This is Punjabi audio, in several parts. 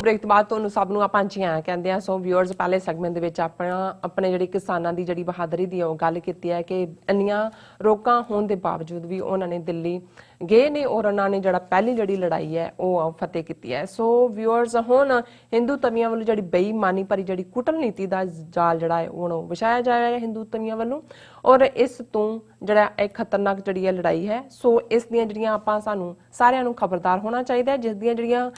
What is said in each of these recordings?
ब्रेक तो बाद ਤੁਹਾਨੂੰ ਸਭ ਨੂੰ ਆਪਾਂ ਜੀ ਆਇਆਂ ਕਹਿੰਦੇ ਆ। ਸੋ ਵਿਊਅਰਸ ਪਹਿਲੇ ਸੈਗਮੈਂਟ ਦੇ ਵਿੱਚ ਆਪਣੇ ਜਿਹੜੀ ਕਿਸਾਨਾਂ ਦੀ ਜਿਹੜੀ ਬਹਾਦਰੀ ਦੀ ਉਹ ਗੱਲ ਕੀਤੀ ਹੈ ਕਿ ਇੰਨੀਆਂ ਰੋਕਾਂ ਹੋਣ ਦੇ ਬਾਵਜੂਦ ਵੀ ਉਹਨਾਂ ਨੇ ਦਿੱਲੀ ਗਏ ਨੇ ਔਰ ਉਹਨਾਂ ਨੇ ਜਿਹੜਾ ਪਹਿਲੀ ਜਿਹੜੀ ਲੜਾਈ ਹੈ ਉਹ ਫਤਿਹ ਕੀਤੀ ਹੈ। ਸੋ ਵਿਊਅਰਸ ਹੁਣ ਹਿੰਦੂ ਤਵੀਆਂ ਵੱਲੋਂ ਜਿਹੜੀ ਬੇਈਮਾਨੀ ਭਰੀ ਜਿਹੜੀ ਕੁਟਲਨੀਤੀ ਦਾ ਜਾਲ ਜਿਹੜਾ ਹੈ ਉਹ ਵਿਛਾਇਆ ਜਾ ਰਿਹਾ ਹੈ ਹਿੰਦੂ ਤਵੀਆਂ ਵੱਲੋਂ ਔਰ ਇਸ ਤੋਂ ਜਿਹੜਾ ਇੱਕ ਖਤਰਨਾਕ ਜਿਹੜੀ ਹੈ ਲੜਾਈ ਹੈ। ਸੋ ਇਸ ਦੀਆਂ ਜਿਹੜੀਆਂ ਆਪਾਂ ਸਾਨੂੰ ਸਾਰਿਆਂ ਨੂੰ ਖਬਰਦਾਰ ਹੋਣਾ ਚਾਹੀਦਾ ਹੈ ਜਿਸ ਦੀਆਂ ਜਿਹੜੀਆਂ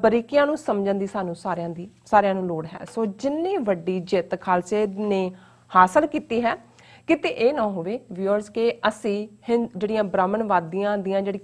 ਬਰੀਕੀਆਂ ਨੂੰ ਸਮਝਣ ਦੀ ਸਾਨੂੰ ਸਾਰਿਆਂ ਨੂੰ ਲੋੜ ਹੈ। ਸੋ ਜਿੰਨੀ ਵੱਡੀ ਜਿੱਤ ਖਾਲਸੇ ਨੇ ਹਾਸਲ ਕੀਤੀ ਹੈ ਕਿਤੇ ਇਹ ਨਾ ਹੋਵੇ ਵਿਊਅਰਸ ਕਿ ਅਸੀਂ ਜਿਹੜੀਆਂ ਬ੍ਰਾਹਮਣਵਾਦੀਆਂ ਦੀਆਂ ਜਿਹੜੀ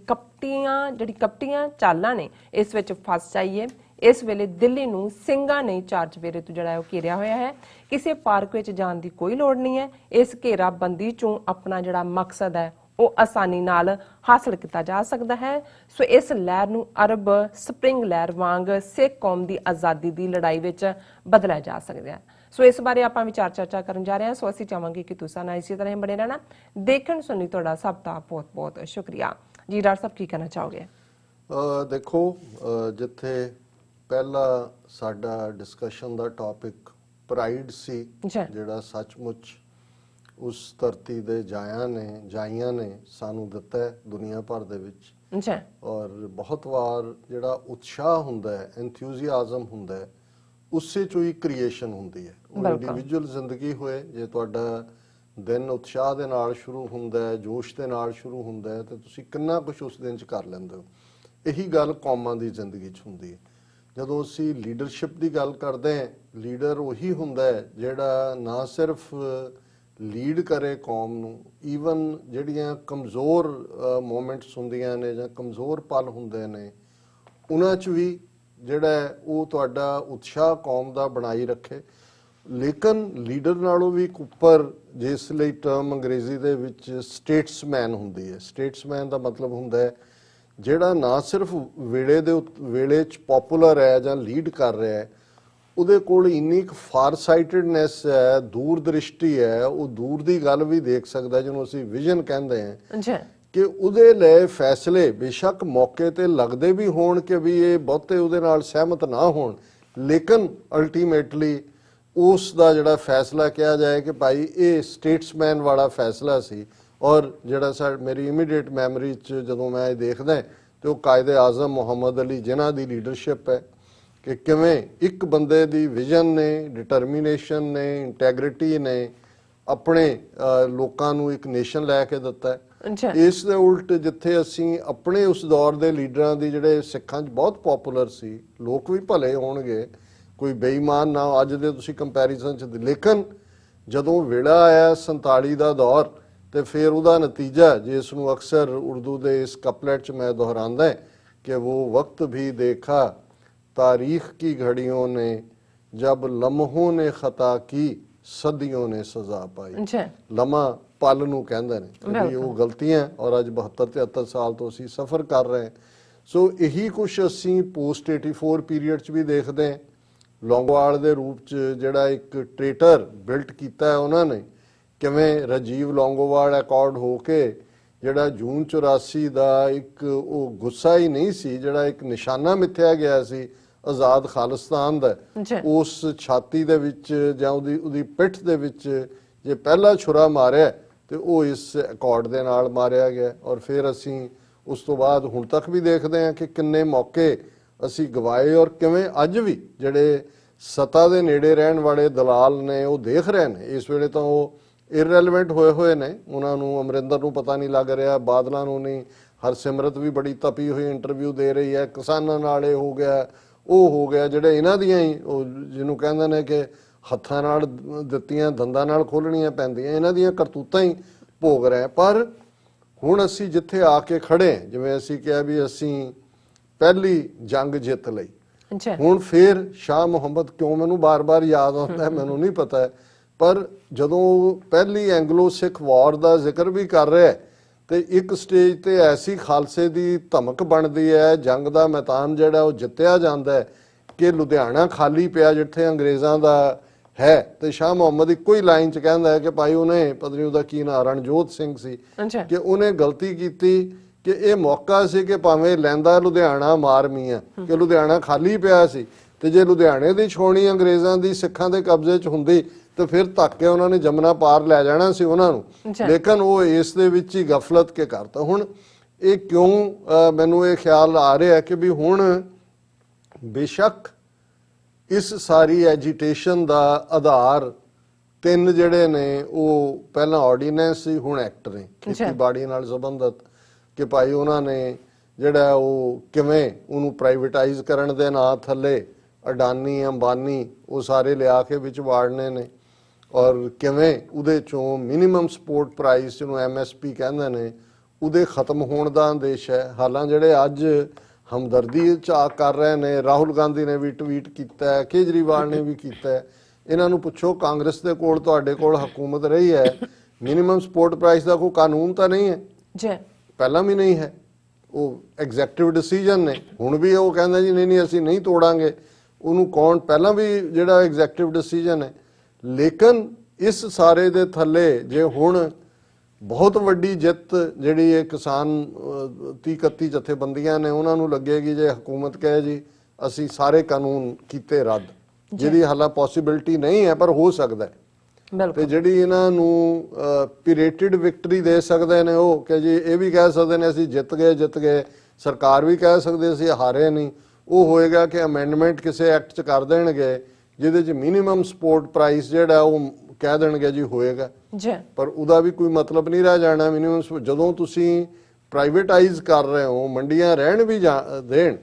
ਕਪਟੀਆਂ ਚਾਲਾਂ ਨੇ ਇਸ ਵਿੱਚ ਫਸ ਜਾਈਏ। ਇਸ ਵੇਲੇ ਦਿੱਲੀ ਨੂੰ ਸਿੰਘਾਂ ਨੇ ਚਾਰ ਚੁਫੇਰੇ ਤੋਂ ਜਿਹੜਾ ਉਹ ਘੇਰਿਆ ਹੋਇਆ ਹੈ। ਕਿਸੇ ਪਾਰਕ ਵਿੱਚ ਜਾਣ ਦੀ ਕੋਈ ਲੋੜ ਨਹੀਂ ਹੈ। ਇਸ ਘੇਰਾਬੰਦੀ ਚੋਂ ਆਪਣਾ ਜਿਹੜਾ ਮਕਸਦ ਹੈ ਉਹ ਆਸਾਨੀ ਨਾਲ ਹਾਸਲ ਕੀਤਾ ਜਾ ਸਕਦਾ ਹੈ। ਸੋ ਇਸ ਲਹਿਰ ਨੂੰ ਅਰਬ ਸਪਰਿੰਗ ਲਹਿਰ ਵਾਂਗ ਸਿੱਖ ਕੌਮ ਦੀ ਆਜ਼ਾਦੀ ਦੀ ਲੜਾਈ ਵਿੱਚ ਬਦਲਿਆ ਜਾ ਸਕਦਾ ਹੈ। ਸੋ ਇਸ ਬਾਰੇ ਆਪਾਂ ਵਿਚਾਰ ਚਰਚਾ ਕਰਨ ਜਾ ਰਹੇ ਹਾਂ। ਸੋ ਅਸੀਂ ਚਾਹਾਂਗੇ ਕਿ ਤੁਸੀਂ ਨਾਲ ਇਸੇ ਤਰ੍ਹਾਂ ਬਣੇ ਰਹਿਣਾ। ਦੇਖਣ ਸੁਣਨ ਤੁਹਾਡਾ ਸਭ ਦਾ ਬਹੁਤ ਬਹੁਤ ਸ਼ੁਕਰੀਆ ਜੀ। ਡਾਕਟਰ ਸਾਹਿਬ ਕੀ ਕਹਿਣਾ ਚਾਹੋਗੇ? ਦੇਖੋ ਜਿੱਥੇ ਪਹਿਲਾ ਸਾਡਾ ਡਿਸਕਸ਼ਨ ਦਾ ਟੌਪਿਕ ਪ੍ਰਾਈਡ ਸੀ ਜਿਹੜਾ ਸੱਚਮੁੱਚ ਉਸ ਧਰਤੀ ਦੇ ਜਾਈਆਂ ਨੇ ਸਾਨੂੰ ਦਿੱਤਾ ਹੈ ਦੁਨੀਆ ਭਰ ਦੇ ਵਿੱਚ ਔਰ ਬਹੁਤ ਵਾਰ ਜਿਹੜਾ ਉਤਸ਼ਾਹ ਹੁੰਦਾ ਹੈ ਐਂਥੂਸੀਆਜ਼ਮ ਹੁੰਦਾ ਹੈ ਉਸੇ ਚੋਂ ਹੀ ਕ੍ਰੀਏਸ਼ਨ ਹੁੰਦੀ ਹੈ। ਉਹ ਇੰਡੀਵਿਜੂਅਲ ਜ਼ਿੰਦਗੀ ਹੋਏ ਜੇ ਤੁਹਾਡਾ ਦਿਨ ਉਤਸ਼ਾਹ ਦੇ ਨਾਲ ਸ਼ੁਰੂ ਹੁੰਦਾ ਹੈ ਜੋਸ਼ ਦੇ ਨਾਲ ਸ਼ੁਰੂ ਹੁੰਦਾ ਹੈ ਤੇ ਤੁਸੀਂ ਕਿੰਨਾ ਕੁਝ ਉਸ ਦਿਨ 'ਚ ਕਰ ਲੈਂਦੇ ਹੋ। ਇਹੀ ਗੱਲ ਕੌਮਾਂ ਦੀ ਜ਼ਿੰਦਗੀ 'ਚ ਹੁੰਦੀ ਹੈ। ਜਦੋਂ ਅਸੀਂ ਲੀਡਰਸ਼ਿਪ ਦੀ ਗੱਲ ਕਰਦੇ ਹਾਂ ਲੀਡਰ ਉਹੀ ਹੁੰਦਾ ਹੈ ਜਿਹੜਾ ਨਾ ਸਿਰਫ ਲੀਡ ਕਰੇ ਕੌਮ ਨੂੰ ਈਵਨ ਜਿਹੜੀਆਂ ਕਮਜ਼ੋਰ ਮੂਮੈਂਟਸ ਹੁੰਦੀਆਂ ਨੇ ਜਾਂ ਕਮਜ਼ੋਰ ਪਲ ਹੁੰਦੇ ਨੇ ਉਹਨਾਂ 'ਚ ਵੀ ਜਿਹੜਾ ਉਹ ਤੁਹਾਡਾ ਉਤਸ਼ਾਹ ਕੌਮ ਦਾ ਬਣਾਈ ਰੱਖੇ। ਲੇਕਿਨ ਲੀਡਰ ਨਾਲੋਂ ਵੀ ਉੱਪਰ ਜਿਸ ਲਈ ਟਰਮ ਅੰਗਰੇਜ਼ੀ ਦੇ ਵਿੱਚ ਸਟੇਟਸਮੈਨ ਹੁੰਦੀ ਹੈ। ਸਟੇਟਸਮੈਨ ਦਾ ਮਤਲਬ ਹੁੰਦਾ ਹੈ ਜਿਹੜਾ ਨਾ ਸਿਰਫ ਵੇਲੇ 'ਚ ਪਪੂਲਰ ਹੈ ਜਾਂ ਲੀਡ ਕਰ ਰਿਹਾ ਹੈ ਉਹਦੇ ਕੋਲ ਇੰਨੀ ਕੁ ਫਾਰਸਾਈਟਡਨੈਸ ਹੈ ਦੂਰ ਦ੍ਰਿਸ਼ਟੀ ਹੈ ਉਹ ਦੂਰ ਦੀ ਗੱਲ ਵੀ ਦੇਖ ਸਕਦਾ ਜਿਹਨੂੰ ਅਸੀਂ ਵਿਜ਼ਨ ਕਹਿੰਦੇ ਹਾਂ ਕਿ ਉਹਦੇ ਲਈ ਫੈਸਲੇ ਬੇਸ਼ੱਕ ਮੌਕੇ ਤੇ ਲੱਗਦੇ ਵੀ ਹੋਣ ਕਿ ਵੀ ਇਹ ਬਹੁਤੇ ਉਹਦੇ ਨਾਲ ਸਹਿਮਤ ਨਾ ਹੋਣ ਲੇਕਿਨ ਅਲਟੀਮੇਟਲੀ ਉਸ ਦਾ ਜਿਹੜਾ ਫੈਸਲਾ ਕਿਹਾ ਜਾਏ ਕਿ ਭਾਈ ਇਹ ਸਟੇਟਸਮੈਨ ਵਾਲਾ ਫੈਸਲਾ ਸੀ। ਔਰ ਜਿਹੜਾ ਮੇਰੀ ਇਮੀਡੀਏਟ ਮੈਮਰੀ 'ਚ ਜਦੋਂ ਮੈਂ ਇਹ ਦੇਖਦਾ ਤੇ ਉਹ ਕਾਇਦੇ ਆਜ਼ਮ ਮੁਹੰਮਦ ਅਲੀ ਜਿਨ੍ਹਾਂ ਦੀ ਲੀਡਰਸ਼ਿਪ ਹੈ ਕਿ ਕਿਵੇਂ ਇੱਕ ਬੰਦੇ ਦੀ ਵਿਜ਼ਨ ਨੇ ਡਿਟਰਮੀਨੇਸ਼ਨ ਨੇ ਇੰਟੈਗਰਿਟੀ ਨੇ ਆਪਣੇ ਲੋਕਾਂ ਨੂੰ ਇੱਕ ਨੇਸ਼ਨ ਲੈ ਕੇ ਦਿੱਤਾ। ਇਸ ਦੇ ਉਲਟ ਜਿੱਥੇ ਅਸੀਂ ਆਪਣੇ ਉਸ ਦੌਰ ਦੇ ਲੀਡਰਾਂ ਦੀ ਜਿਹੜੇ ਸਿੱਖਾਂ 'ਚ ਬਹੁਤ ਪਪੂਲਰ ਸੀ ਲੋਕ ਵੀ ਭਲੇ ਹੋਣਗੇ ਕੋਈ ਬੇਈਮਾਨ ਨਾ ਅੱਜ ਦੇ ਤੁਸੀਂ ਕੰਪੈਰੀਜ਼ਨ 'ਚ ਲੇਕਿਨ ਜਦੋਂ ਵੇਲਾ ਆਇਆ 47 ਦਾ ਦੌਰ ਤੇ ਫਿਰ ਉਹਦਾ ਨਤੀਜਾ ਜਿਸ ਨੂੰ ਅਕਸਰ ਉਰਦੂ ਦੇ ਇਸ ਕਪਲੇਟ 'ਚ ਮੈਂ ਦੁਹਰਾਉਂਦਾ ਕਿ ਉਹ ਵਕਤ ਵੀ ਦੇਖਾ तारीख की घड़ियों ने जब लम्हों ने खता की सदियों ने सजा पाई। लम्हा पल नूं कहंदे ने वो गलतियां और अज 72-73 साल तो असीं सफ़र कर रहे हैं। सो यही कुछ असीं पोस्ट 84 पीरीयड च भी देखते हैं। लौंगोवाल दे रूप च जिहड़ा एक ट्रेटर बिल्ट कीता है उन्होंने किवें राजीव लौंगोवाल एकॉर्ड हो के ਜਿਹੜਾ ਜੂਨ 84 ਦਾ ਇੱਕ ਉਹ ਗੁੱਸਾ ਹੀ ਨਹੀਂ ਸੀ ਜਿਹੜਾ ਇੱਕ ਨਿਸ਼ਾਨਾ ਮਿੱਥਿਆ ਗਿਆ ਸੀ ਆਜ਼ਾਦ ਖਾਲਿਸਤਾਨ ਦਾ ਉਸ ਛਾਤੀ ਦੇ ਵਿੱਚ ਜਾਂ ਉਹਦੀ ਪਿੱਠ ਦੇ ਵਿੱਚ ਜੇ ਪਹਿਲਾ ਛੁਰਾ ਮਾਰਿਆ ਤੇ ਉਹ ਇਸ ਅਕੋਰਡ ਦੇ ਨਾਲ ਮਾਰਿਆ ਗਿਆ। ਔਰ ਫਿਰ ਅਸੀਂ ਉਸ ਤੋਂ ਬਾਅਦ ਹੁਣ ਤੱਕ ਵੀ ਦੇਖਦੇ ਹਾਂ ਕਿ ਕਿੰਨੇ ਮੌਕੇ ਅਸੀਂ ਗਵਾਏ ਔਰ ਕਿਵੇਂ ਅੱਜ ਵੀ ਜਿਹੜੇ ਸੱਤਾ ਦੇ ਨੇੜੇ ਰਹਿਣ ਵਾਲੇ ਦਲਾਲ ਨੇ ਉਹ ਦੇਖ ਰਹੇ ਨੇ ਇਸ ਵੇਲੇ ਤਾਂ ਉਹ ਇਰਰੈਲੇਵੈਂਟ ਹੋਏ ਨੇ ਉਹਨਾਂ ਨੂੰ ਅਮਰਿੰਦਰ ਨੂੰ ਪਤਾ ਨਹੀਂ ਲੱਗ ਰਿਹਾ ਬਾਦਲਾਂ ਨੂੰ ਨਹੀਂ। ਹਰਸਿਮਰਤ ਵੀ ਬੜੀ ਤਪੀ ਹੋਈ ਇੰਟਰਵਿਊ ਦੇ ਰਹੀ ਹੈ ਕਿਸਾਨਾਂ ਨਾਲ ਇਹ ਹੋ ਗਿਆ ਉਹ ਹੋ ਗਿਆ ਜਿਹੜੇ ਇਹਨਾਂ ਦੀਆਂ ਹੀ ਉਹ ਜਿਹਨੂੰ ਕਹਿੰਦੇ ਨੇ ਕਿ ਹੱਥਾਂ ਨਾਲ ਦਿੱਤੀਆਂ ਦੰਦਾਂ ਨਾਲ ਖੋਲਣੀਆਂ ਪੈਂਦੀਆਂ ਇਹਨਾਂ ਦੀਆਂ ਕਰਤੂਤਾਂ ਹੀ ਭੋਗ ਰਹੇ। ਪਰ ਹੁਣ ਅਸੀਂ ਜਿੱਥੇ ਆ ਕੇ ਖੜੇ ਜਿਵੇਂ ਅਸੀਂ ਕਿਹਾ ਵੀ ਅਸੀਂ ਪਹਿਲੀ ਜੰਗ ਜਿੱਤ ਲਈ ਹੁਣ ਫਿਰ ਸ਼ਾਹ ਮੁਹੰਮਦ ਕਿਉਂ ਮੈਨੂੰ ਬਾਰ-ਬਾਰ ਯਾਦ ਆਉਂਦਾ ਮੈਨੂੰ ਨਹੀਂ ਪਤਾ ਪਰ ਜਦੋਂ ਪਹਿਲੀ ਐਂਗਲੋ ਸਿੱਖ ਵਾਰ ਦਾ ਜ਼ਿਕਰ ਵੀ ਕਰ ਰਿਹਾ ਤੇ ਇੱਕ ਸਟੇਜ ਤੇ ਐਸੀ ਖਾਲਸੇ ਦੀ ਧਮਕ ਬਣਦੀ ਹੈ ਜੰਗ ਦਾ ਮੈਦਾਨ ਜਿਹੜਾ ਉਹ ਜਿੱਤਿਆ ਜਾਂਦਾ ਹੈ ਕਿ ਲੁਧਿਆਣਾ ਖਾਲੀ ਪਿਆ ਜਿੱਥੇ ਅੰਗਰੇਜ਼ਾਂ ਦਾ ਹੈ ਤੇ ਸ਼ਾਹ ਮੁਹੰਮਦ ਇੱਕੋ ਹੀ ਲਾਈਨ 'ਚ ਕਹਿੰਦਾ ਹੈ ਕਿ ਭਾਈ ਉਹਨੇ ਪਤਾ ਨਹੀਂ ਉਹਦਾ ਕੀ ਨਾਂ ਰਣਜੋਤ ਸਿੰਘ ਸੀ ਕਿ ਉਹਨੇ ਗਲਤੀ ਕੀਤੀ ਕਿ ਇਹ ਮੌਕਾ ਸੀ ਕਿ ਭਾਵੇਂ ਲੈਂਦਾ ਲੁਧਿਆਣਾ ਮਾਰ ਮੀਆਂ, ਕਿ ਲੁਧਿਆਣਾ ਖਾਲੀ ਪਿਆ ਸੀ ਤੇ ਜੇ ਲੁਧਿਆਣੇ ਦੀ ਛੋਣੀ ਅੰਗਰੇਜ਼ਾਂ ਦੀ ਸਿੱਖਾਂ ਦੇ ਕਬਜ਼ੇ 'ਚ ਹੁੰਦੀ ਤੇ ਫਿਰ ਧੱਕ ਕੇ ਉਹਨਾਂ ਨੇ ਜਮਨਾ ਪਾਰ ਲੈ ਜਾਣਾ ਸੀ ਉਹਨਾਂ ਨੂੰ, ਲੇਕਿਨ ਉਹ ਇਸ ਦੇ ਵਿੱਚ ਹੀ ਗਫਲਤ ਕੇ ਕਰਤਾ। ਹੁਣ ਇਹ ਕਿਉਂ ਮੈਨੂੰ ਇਹ ਖਿਆਲ ਆ ਰਿਹਾ ਕਿ ਵੀ ਹੁਣ ਬੇਸ਼ੱਕ ਇਸ ਸਾਰੀ ਐਜੀਟੇਸ਼ਨ ਦਾ ਆਧਾਰ ਤਿੰਨ ਜਿਹੜੇ ਨੇ ਉਹ ਪਹਿਲਾਂ ਆਰਡੀਨੈਂਸ ਸੀ, ਹੁਣ ਐਕਟ ਨੇ ਖੇਤੀਬਾੜੀ ਨਾਲ ਸੰਬੰਧਿਤ, ਕਿ ਭਾਈ ਉਹਨਾਂ ਨੇ ਜਿਹੜਾ ਉਹ ਕਿਵੇਂ ਉਹਨੂੰ ਪ੍ਰਾਈਵੇਟਾਈਜ਼ ਕਰਨ ਦੇ ਨਾਂ ਥੱਲੇ ਅਡਾਨੀ ਅੰਬਾਨੀ ਉਹ ਸਾਰੇ ਲਿਆ ਕੇ ਵਿੱਚ ਵਾੜਨੇ ਨੇ, ਔਰ ਕਿਵੇਂ ਉਹਦੇ ਚੋਂ ਮਿਨੀਮਮ ਸਪੋਰਟ ਪ੍ਰਾਈਸ ਜਿਹਨੂੰ MSP ਕਹਿੰਦੇ ਨੇ ਉਹਦੇ ਖਤਮ ਹੋਣ ਦਾ ਅੰਦੇਸ਼ ਹੈ। ਹਾਲਾਂ ਜਿਹੜੇ ਅੱਜ ਹਮਦਰਦੀ ਝਾਕ ਕਰ ਰਹੇ ਨੇ, ਰਾਹੁਲ ਗਾਂਧੀ ਨੇ ਵੀ ਟਵੀਟ ਕੀਤਾ ਹੈ, ਕੇਜਰੀਵਾਲ ਨੇ ਵੀ ਕੀਤਾ ਹੈ, ਇਹਨਾਂ ਨੂੰ ਪੁੱਛੋ ਕਾਂਗਰਸ ਦੇ ਕੋਲ ਤੁਹਾਡੇ ਕੋਲ ਹਕੂਮਤ ਰਹੀ ਹੈ, ਮਿਨੀਮਮ ਸਪੋਰਟ ਪ੍ਰਾਈਸ ਦਾ ਕੋਈ ਕਾਨੂੰਨ ਤਾਂ ਨਹੀਂ ਹੈ ਜੀ, ਪਹਿਲਾਂ ਵੀ ਨਹੀਂ ਹੈ, ਉਹ ਐਗਜ਼ੈਕਟਿਵ ਡਿਸੀਜਨ ਨੇ, ਹੁਣ ਵੀ ਉਹ ਕਹਿੰਦਾ ਜੀ ਨਹੀਂ ਅਸੀਂ ਨਹੀਂ ਤੋੜਾਂਗੇ ਉਹਨੂੰ, ਕੌਣ ਪਹਿਲਾਂ ਵੀ ਜਿਹੜਾ ਐਗਜ਼ੈਕਟਿਵ ਡਿਸੀਜਨ ਹੈ। ਲੇਕਿਨ ਇਸ ਸਾਰੇ ਦੇ ਥੱਲੇ ਜੇ ਹੁਣ ਬਹੁਤ ਵੱਡੀ ਜਿੱਤ ਜਿਹੜੀ ਇਹ ਕਿਸਾਨ 30-31 ਜਥੇਬੰਦੀਆਂ ਨੇ ਉਹਨਾਂ ਨੂੰ ਲੱਗੇਗੀ ਜੇ ਹਕੂਮਤ ਕਹੇ ਜੀ ਅਸੀਂ ਸਾਰੇ ਕਾਨੂੰਨ ਕੀਤੇ ਰੱਦ, ਜਿਹਦੀ ਹਾਲਾਂ ਪੋਸੀਬਿਲਿਟੀ ਨਹੀਂ ਹੈ ਪਰ ਹੋ ਸਕਦਾ ਹੈ, ਤੇ ਜਿਹੜੀ ਇਹਨਾਂ ਨੂੰ ਪੀਰੀਟਡ ਵਿਕਟਰੀ ਦੇ ਸਕਦੇ ਨੇ ਉਹ ਕਿ ਜੀ ਇਹ ਵੀ ਕਹਿ ਸਕਦੇ ਨੇ ਅਸੀਂ ਜਿੱਤ ਗਏ, ਸਰਕਾਰ ਵੀ ਕਹਿ ਸਕਦੇ ਅਸੀਂ ਹਾਰੇ ਨਹੀਂ, ਉਹ ਹੋਏਗਾ ਕਿ ਅਮੈਂਡਮੈਂਟ ਕਿਸੇ ਐਕਟ 'ਚ ਕਰ ਦੇਣਗੇ ਜਿਹਦੇ 'ਚ ਮਿਨੀਮਮ ਸਪੋਰਟ ਪ੍ਰਾਈਸ ਜਿਹੜਾ ਉਹ ਕਹਿ ਦੇਣਗੇ ਜੀ ਹੋਏਗਾ, ਪਰ ਉਹਦਾ ਵੀ ਕੋਈ ਮਤਲਬ ਨਹੀਂ ਰਹਿ ਜਾਣਾ। ਮਿਨੀਮਮ ਜਦੋਂ ਤੁਸੀਂ ਪ੍ਰਾਈਵੇਟਾਈਜ਼ ਕਰ ਰਹੇ ਹੋ, ਮੰਡੀਆਂ ਰਹਿਣ ਵੀ ਦੇਣ,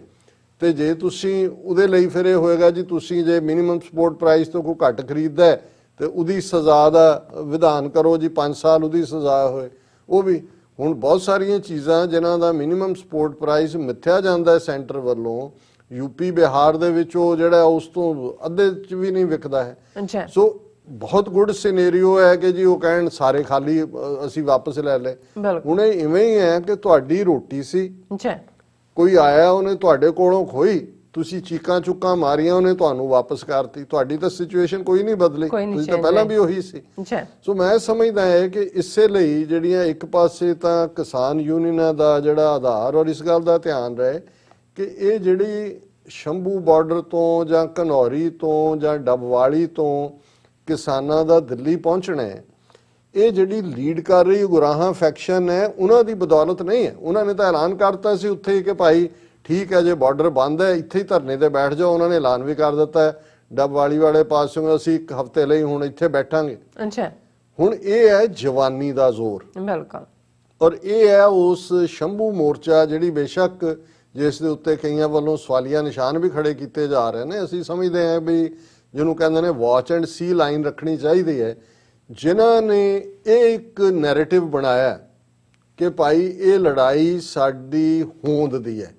ਤੇ ਜੇ ਤੁਸੀਂ ਉਹਦੇ ਲਈ ਫਿਰ ਇਹ ਹੋਏਗਾ ਜੀ ਤੁਸੀਂ ਜੇ ਮਿਨੀਮਮ ਸਪੋਰਟ ਪ੍ਰਾਈਸ ਤੋਂ ਕੋਈ ਘੱਟ ਖਰੀਦਦਾ ਤੇ ਉਹਦੀ ਸਜ਼ਾ ਦਾ ਵਿਧਾਨ ਕਰੋ ਜੀ 5 ਸਾਲ ਉਹਦੀ ਸਜ਼ਾ ਹੋਏ। ਉਹ ਵੀ ਹੁਣ ਬਹੁਤ ਸਾਰੀਆਂ ਚੀਜ਼ਾਂ ਜਿਨ੍ਹਾਂ ਦਾ ਮਿਨੀਮਮ ਸਪੋਰਟ ਪ੍ਰਾਈਸ ਮਿੱਥਿਆ ਜਾਂਦਾ ਹੈ ਸੈਂਟਰ ਵੱਲੋਂ, ਯੂਪੀ ਬਿਹਾਰ ਦੇ ਵਿੱਚ ਉਹ ਜਿਹੜਾ ਉਸ ਤੋਂ ਅੱਧੇ 'ਚ ਵੀ ਨਹੀਂ ਵਿਕਦਾ ਹੈ। ਸੋ ਬਹੁਤ ਗੁੱਡ ਸਿਨੈਰੀਓ ਹੈ ਕਿ ਜੀ ਉਹ ਕਹਿਣ ਸਾਰੇ ਖਾਲੀ ਅਸੀਂ ਵਾਪਸ ਲੈ ਲਏ। ਹੁਣ ਇਹ ਇਵੇਂ ਹੀ ਹੈ ਕਿ ਤੁਹਾਡੀ ਰੋਟੀ ਸੀ, ਕੋਈ ਆਇਆ ਉਹਨੇ ਤੁਹਾਡੇ ਕੋਲੋਂ ਖੋਈ, ਤੁਸੀਂ ਚੀਕਾਂ ਚੁੱਕਾਂ ਮਾਰੀਆਂ ਉਹਨੇ ਤੁਹਾਨੂੰ ਵਾਪਸ ਕਰਤੀ, ਤੁਹਾਡੀ ਤਾਂ ਸਿਚੁਏਸ਼ਨ ਕੋਈ ਨਹੀਂ ਬਦਲੀ, ਤੁਸੀਂ ਤਾਂ ਪਹਿਲਾਂ ਵੀ ਉਹੀ ਸੀ। ਸੋ ਮੈਂ ਸਮਝਦਾ ਹੈ ਕਿ ਇਸੇ ਲਈ ਜਿਹੜੀਆਂ ਇੱਕ ਪਾਸੇ ਤਾਂ ਕਿਸਾਨ ਯੂਨੀਅਨਾਂ ਦਾ ਜਿਹੜਾ ਆਧਾਰ, ਔਰ ਇਸ ਗੱਲ ਦਾ ਧਿਆਨ ਰਹੇ ਕਿ ਇਹ ਜਿਹੜੀ ਸ਼ੰਭੂ ਬਾਰਡਰ ਤੋਂ ਜਾਂ ਘਨੌਰੀ ਤੋਂ ਜਾਂ ਡੱਬਵਾਲੀ ਤੋਂ ਕਿਸਾਨਾਂ ਦਾ ਦਿੱਲੀ ਪਹੁੰਚਣਾ ਹੈ, ਇਹ ਜਿਹੜੀ ਲੀਡ ਕਰ ਰਹੀ ਗੁਰਾਹਾਂ ਫੈਕਸ਼ਨ ਹੈ ਉਹਨਾਂ ਦੀ ਬਦੌਲਤ ਨਹੀਂ ਹੈ। ਉਹਨਾਂ ਨੇ ਤਾਂ ਐਲਾਨ ਕਰਤਾ ਸੀ ਉੱਥੇ ਕਿ ਭਾਈ ਠੀਕ ਹੈ ਜੇ ਬਾਰਡਰ ਬੰਦ ਹੈ ਇੱਥੇ ਹੀ ਧਰਨੇ ਤੇ ਬੈਠ ਜਾਓ, ਉਹਨਾਂ ਨੇ ਐਲਾਨ ਵੀ ਕਰ ਦਿੱਤਾ ਹੈ ਡੱਬਵਾਲੀ ਵਾਲੇ ਪਾਸੋਂ ਅਸੀਂ 1 ਹਫ਼ਤੇ ਲਈ ਹੁਣ ਇੱਥੇ ਬੈਠਾਂਗੇ। ਹੁਣ ਇਹ ਹੈ ਜਵਾਨੀ ਦਾ ਜ਼ੋਰ, ਬਿਲਕੁਲ, ਔਰ ਇਹ ਹੈ ਉਸ ਸ਼ੰਭੂ ਮੋਰਚਾ ਜਿਹੜੀ ਬੇਸ਼ੱਕ ਜਿਸ ਦੇ ਉੱਤੇ ਕਈਆਂ ਵੱਲੋਂ ਸਵਾਲੀਆ ਨਿਸ਼ਾਨ ਵੀ ਖੜੇ ਕੀਤੇ ਜਾ ਰਹੇ ਨੇ। ਅਸੀਂ ਸਮਝਦੇ ਹਾਂ ਵੀ ਜਿਹਨੂੰ ਕਹਿੰਦੇ ਨੇ ਵਾਚ ਐਂਡ ਸੀ ਲਾਈਨ ਰੱਖਣੀ ਚਾਹੀਦੀ ਹੈ, ਜਿਨ੍ਹਾਂ ਨੇ ਇਹ ਇੱਕ ਨੈਰੇਟਿਵ ਬਣਾਇਆ ਕਿ ਭਾਈ ਇਹ ਲੜਾਈ ਸਾਡੀ ਹੋਂਦ ਦੀ ਹੈ,